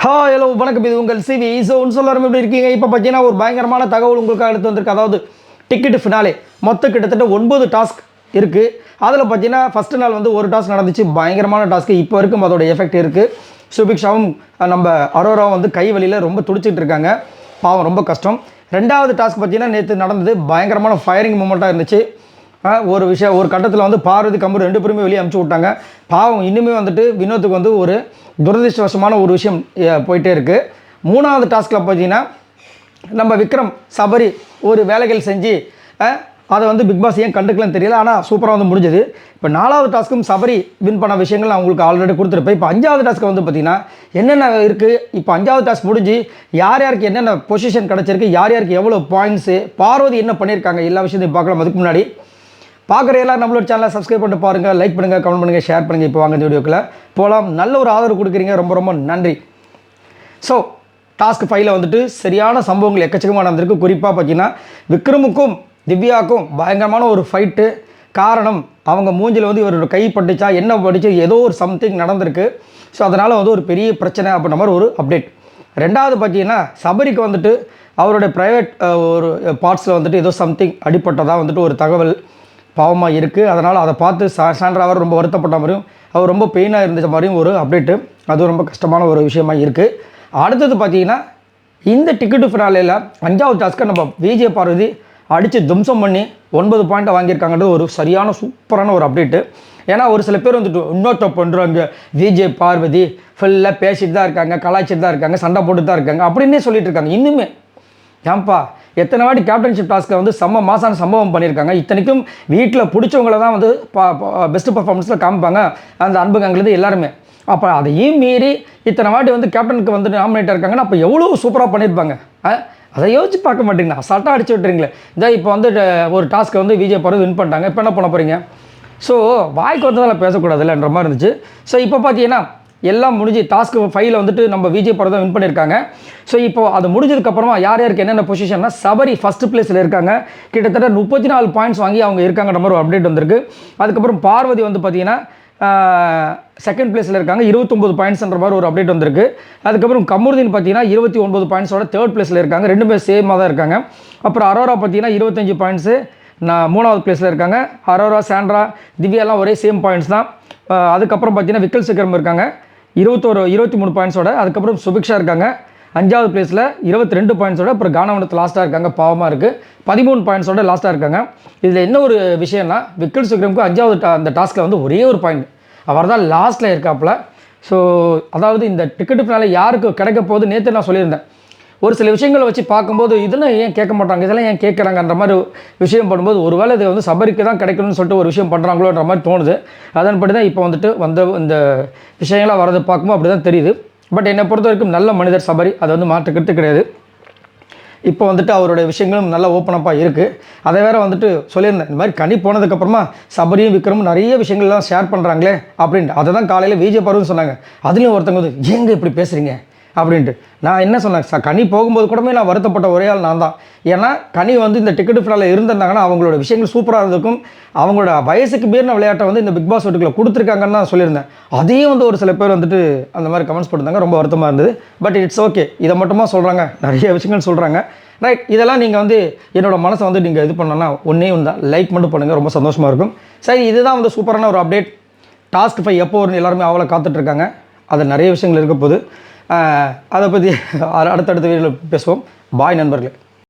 Hello வணக்கம், இது உங்கள் சிவி. ஸோ சொல்லலாம், எப்படி இருக்கீங்க? இப்போ பார்த்தீங்கன்னா ஒரு பயங்கரமான தகவல் உங்களுக்காக எடுத்து வந்திருக்கு. அதாவது டிக்கெட்டு ஃபினாலே மொத்தம் கிட்டத்தட்ட 9 டாஸ்க் இருக்குது. அதில் பார்த்தீங்கன்னா ஃபஸ்ட்டு நாள் வந்து ஒரு டாஸ்க் நடந்துச்சு, பயங்கரமான டாஸ்க்கு. இப்போ வரைக்கும் அதோட எஃபெக்ட் இருக்குது. சுபிக்ஷாவும் நம்ம அரோராவும் வந்து கை வலியில் ரொம்ப துடிச்சிட்டு இருக்காங்க. பாவம், ரொம்ப கஷ்டம். ரெண்டாவது டாஸ்க் பார்த்தீங்கன்னா நேற்று நடந்தது, பயங்கரமான ஃபயரிங் மூமெண்ட்டாக இருந்துச்சு. ஒரு கட்டத்தில் வந்து பார்வதி கம்பூர் 2 பேருமே வெளியே அனுப்பிச்சி விட்டாங்க. பாவம், இன்னுமே வந்துட்டு வினோத்துக்கு வந்து ஒரு துரதிருஷ்டவசமான ஒரு விஷயம் போயிட்டே இருக்குது. மூணாவது டாஸ்கில் பார்த்தீங்கன்னா நம்ம விக்ரம் சபரி ஒரு வேலைகள் செஞ்சு அதை வந்து பிக் பாஸ் ஏன் கண்டுக்கலன்னு தெரியல, ஆனால் சூப்பராக வந்து முடிஞ்சது. இப்போ 4வது டாஸ்க்கும் சபரி வின் பண்ண விஷயங்கள் நான் உங்களுக்கு ஆல்ரெடி கொடுத்துருப்பேன். இப்போ 5வது டாஸ்க்கு வந்து பார்த்திங்கன்னா என்னென்ன இருக்குது, இப்போ 5வது டாஸ்க் முடிஞ்சு யார் யாருக்கு என்னென்ன பொசிஷன் கிடச்சிருக்கு, யார் யாருக்கு எவ்வளோ பாயிண்ட்ஸு, பார்வதி என்ன பண்ணியிருக்காங்க, எல்லா விஷயத்தையும் பார்க்கலாம். அதுக்கு முன்னாடி பார்க்குற எல்லாம் நம்மளோட சேனலை சப்ஸ்கிரைப் பண்ணிட்டு பாருங்கள், லைக் பண்ணுங்கள், கமெண்ட் பண்ணுங்கள், ஷேர் பண்ணுங்கள். இப்போ வாங்க இந்த வீடியோக்குள்ளே போகலாம். நல்ல ஒரு ஆதரவு கொடுக்குறீங்க, ரொம்ப ரொம்ப நன்றி. ஸோ டாஸ்க் 5ல் வந்துட்டு சரியான சம்பவங்கள் எக்கச்சக்கமாக நடந்திருக்கு. குறிப்பாக பார்த்தீங்கன்னா விக்ரமுக்கும் திவ்யாவுக்கும் பயங்கரமான ஒரு ஃபைட்டு. காரணம், அவங்க மூஞ்சில் வந்து இவரோட கை பட்டுச்சா என்ன படிச்சு ஏதோ ஒரு சம்திங் நடந்திருக்கு. ஸோ அதனால் வந்து ஒரு பெரிய பிரச்சனை அப்படின்ற மாதிரி ஒரு அப்டேட். ரெண்டாவது பார்த்தீங்கன்னா சபரிக்கு வந்துட்டு அவருடைய ப்ரைவேட் ஒரு பார்ட்ஸில் வந்துட்டு ஏதோ சம்திங் அடிப்பட்டதாக வந்துட்டு ஒரு தகவல் பாவமாக இருக்குது. அதனால் அதை பார்த்து சாண்ட்ரா அவர் ரொம்ப வருத்தப்பட்ட மாதிரியும் அவர் ரொம்ப பெயினாக இருந்த மாதிரியும் ஒரு அப்டேட்டு. அது ரொம்ப கஷ்டமான ஒரு விஷயமாக இருக்குது. அடுத்தது பார்த்தீங்கன்னா இந்த டிக்கெட்டு ஃபினாலேயில் 5வது டாஸ்க்கை நம்ம விஜய் பார்வதி அடித்து தும்சம் பண்ணி 9 பாயிண்ட்டை வாங்கியிருக்காங்கன்றது ஒரு சரியான சூப்பரான ஒரு அப்டேட்டு. ஏன்னா ஒரு சில பேர் வந்துட்டு இன்னொருத்த பண்ணுறாங்க, விஜய் பார்வதி ஃபுல்லாக பேசிட்டு தான் இருக்காங்க, கலாய்ச்சிட்டு தான் இருக்காங்க, சண்டை போட்டு தான் இருக்காங்க அப்படின்னே சொல்லிட்டு இருக்காங்க. இன்னுமே ஏன்பா எத்தனை வாட்டி கேப்டன்ஷிப் டாஸ்க்கை வந்து மாசான சம்பவம் பண்ணியிருக்காங்க. இத்தனைக்கும் வீட்டில் பிடிச்சவங்கள தான் வந்து பெஸ்ட்டு பர்ஃபார்மன்ஸில் காமிப்பாங்க அந்த அன்புங்கிறது எல்லாருமே. அப்போ அதையும் மீறி இத்தனை வாட்டி வந்து கேப்டனுக்கு வந்து நாமினேட்டாக இருக்காங்கன்னா அப்போ எவ்வளோ சூப்பராக பண்ணியிருப்பாங்க. அதை யோசிச்சு பார்க்க மாட்டீங்களா, அசால்ட்டாக அடிச்சு விட்டுறீங்களே. இதான் இப்போ வந்து ஒரு டாஸ்க்கை வந்து விஜய் பார்வதி வின் பண்ணிட்டாங்க. இப்போ என்ன பண்ண போகிறீங்க? ஸோ வாய்க்கு வந்ததால் பேசக்கூடாதுல்லன்ற மாதிரி இருந்துச்சு. ஸோ இப்போ பார்த்தீங்கன்னா எல்லாம் முடிஞ்சு டாஸ்க்கு 5ல் வந்துட்டு நம்ம விஜய் பார்வதி வின் பண்ணியிருக்காங்க. ஸோ இப்போ அது முடிஞ்சதுக்கப்புறமா யார் யாருக்கு என்னென்ன பொசிஷன்னா சபரி ஃபஸ்ட்டு பிளேஸில் இருக்காங்க. கிட்டத்தட்ட 34 பாயிண்ட்ஸ் வாங்கி அவங்க இருக்காங்கன்ற மாதிரி ஒரு அப்டேட் வந்திருக்கு. அதுக்கப்புறம் பார்வதி வந்து பார்த்திங்கன்னா செகண்ட் பிளேஸில் இருக்காங்க, 29 பாயிண்ட்ஸ்ன்ற மாதிரி ஒரு அப்டேட் வந்திருக்கு. அதுக்கப்புறம் கமருதீன் பார்த்தீங்கன்னா 29 பாயிண்ட்ஸோட 3rd பிளேஸில் இருக்காங்க. ரெண்டுமே சேமாக தான் இருக்காங்க. அப்புறம் அரோரா பார்த்தீங்கன்னா 25 பாயிண்ட்ஸு 3வது பிளேஸில் இருக்காங்க. அரோரா, சாண்ட்ரா, திவ்யாலாம் ஒரே சேம் பாயிண்ட்ஸ் தான். அதுக்கப்புறம் பார்த்தீங்கன்னா விக்கல் சிக்கரம் இருக்காங்க 23 பாயிண்ட்ஸோட. அதுக்கப்புறம் சுபிக்ஷா இருக்காங்க 5வது பிளேஸில் 22 பாயிண்ட்ஸோட. அப்புறம் கானவனத்து லாஸ்ட்டாக இருக்காங்க, பாவமாக இருக்குது 13 பாயிண்ட்ஸோட லாஸ்ட்டாக இருக்காங்க. இதில் என்ன ஒரு விஷயம்னா விக்கல் சிக்கரமுக்கு 5வது அந்த டாஸ்கில் வந்து ஒரே ஒரு பாயிண்ட், அவர் தான் லாஸ்ட்டில் இருக்காப்புல. ஸோ அதாவது இந்த டிக்கெட்டு ஃபினாலே யாருக்கு கிடைக்க போகுது நேற்று நான் சொல்லியிருந்தேன். ஒரு சில விஷயங்களை வச்சு பார்க்கும்போது இதெல்லாம் ஏன் கேட்க மாட்டாங்க, இதெல்லாம் ஏன் கேட்குறாங்கன்ற மாதிரி விஷயம் பண்ணும்போது ஒருவேளை இது வந்து சபரிக்கு தான் கிடைக்கணும்னு சொல்லிட்டு ஒரு விஷயம் பண்ணுறாங்களோன்ற மாதிரி தோணுது. அதன்படி தான் இப்போ வந்துட்டு இந்த விஷயங்களாக வரதை பார்க்கும்போது அப்படி தான் தெரியுது. பட் என்னை பொறுத்த வரைக்கும் நல்ல மனிதர் சபரி, அது வந்து மாற்றுக்கிறது கிடையாது. இப்போ வந்துட்டு அவருடைய விஷயங்களும் நல்லா ஓப்பனப்பாக இருக்குது. அதை வேறு வந்துட்டு சொல்லியிருந்தேன், இந்த மாதிரி கனி போனதுக்கப்புறமா சபரியும் விக்ரமும் நிறைய விஷயங்கள்லாம் ஷேர் பண்ணுறாங்களே அப்படின்ட்டு. அதை தான் காலையில் விஜய் பார்வதி சொன்னாங்க. அதுலேயும் ஒருத்தவங்க வந்து ஏங்க இப்படி பேசுகிறீங்க அப்படின்ட்டு. நான் என்ன சொன்னேன், கனி போகும்போது கூடமே நான் வருத்தப்பட்ட ஒரே ஆள் நான் தான். ஏன்னா கனி வந்து இந்த டிக்கெட்டு ஃபினாலே இருந்திருந்தாங்கன்னா அவங்களோட விஷயங்கள் சூப்பராக இருந்திருக்கும். அவங்களோட வயசுக்கு மீறின விளையாட்டை வந்து இந்த பிக் பாஸ் வீட்டுக்குள்ள கொடுத்துருக்காங்கன்னு நான் சொல்லியிருந்தேன். அதையும் வந்து ஒரு சில பேர் வந்துட்டு அந்த மாதிரி கமெண்ட்ஸ் போட்டிருந்தாங்க, ரொம்ப வருத்தமாக இருந்தது. பட் இட்ஸ் ஓகே, இதை மட்டுமா சொல்கிறாங்க, நிறைய விஷயங்கள் சொல்கிறாங்க. ரைட், இதெல்லாம் நீங்கள் வந்து என்னோடய மனசை வந்து நீங்கள் இது பண்ணோன்னா ஒன்றே தான் லைக் மட்டும் பண்ணுங்கள், ரொம்ப சந்தோஷமாக இருக்கும். சரி, இதுதான் வந்து சூப்பரான ஒரு அப்டேட். டாஸ்க் 5 எப்போ வரும்னு எல்லாருமே அவ்வளோ காத்துட்ருக்காங்க. அது நிறைய விஷயங்கள் இருக்க போகுது. அதை பற்றி அடுத்தடுத்த வீடியோவில் பேசுவோம். பாய் நண்பர்களே.